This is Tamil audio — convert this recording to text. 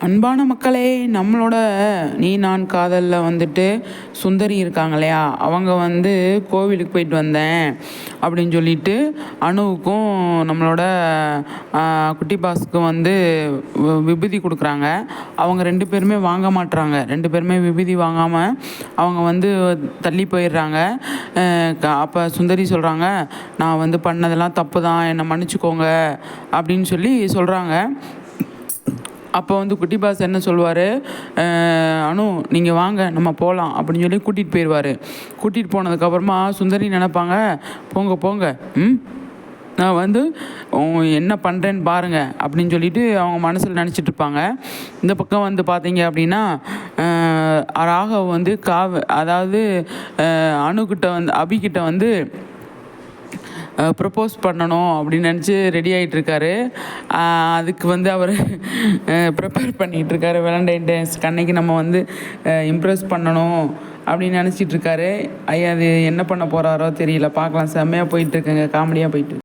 அன்பான மக்களே, நம்மளோட நீ நான் காதலில் வந்துட்டு சுந்தரி இருக்காங்க இல்லையா, அவங்க வந்து கோவிலுக்கு போயிட்டு வந்தேன் அப்படின்னு சொல்லிட்டு அணுவுக்கும் நம்மளோட குட்டி பாஸுக்கும் வந்து விபூதி கொடுக்குறாங்க. அவங்க 2 பேருமே வாங்க மாட்டுறாங்க. 2 பேருமே விபூதி வாங்காமல் அவங்க வந்து தள்ளி போயிடுறாங்க. அப்போ சுந்தரி சொல்கிறாங்க, நான் வந்து பண்ணதெல்லாம் தப்பு தான், என்னை மன்னிச்சிக்கோங்க அப்படின்னு சொல்லி சொல்கிறாங்க. அப்போ வந்து குட்டி பாஸ் என்ன சொல்லுவார், அனு நீங்கள் வாங்க நம்ம போகலாம் அப்படின்னு சொல்லி கூட்டிகிட்டு போயிடுவார். கூட்டிகிட்டு போனதுக்கப்புறமா சுந்தரி நினைப்பாங்க, போங்க போங்க, நான் வந்து என்ன பண்ணுறேன்னு பாருங்கள் அப்படின்னு சொல்லிட்டு அவங்க மனசில் நினச்சிட்டு இருப்பாங்க. இந்த பக்கம் வந்து பார்த்தீங்க அப்படின்னா ராகவ் வந்து அதாவது அணுக்கிட்ட வந்து அபிகிட்ட வந்து ப்ரப்போஸ் பண்ணணும் அப்படின்னு நினச்சி ரெடி ஆகிட்டுருக்காரு. அதுக்கு வந்து அவர் ப்ரிப்பேர் பண்ணிகிட்ருக்காரு. வேலண்டைன் டேஸ்க்கு அன்னைக்கு நம்ம வந்து இம்ப்ரெஸ் பண்ணணும் அப்படின்னு நினச்சிட்ருக்காரு. ஐயா அது என்ன பண்ண போகிறாரோ தெரியல, பார்க்கலாம். செம்மையாக போயிட்டுருக்குங்க, காமெடியாக போயிட்டு.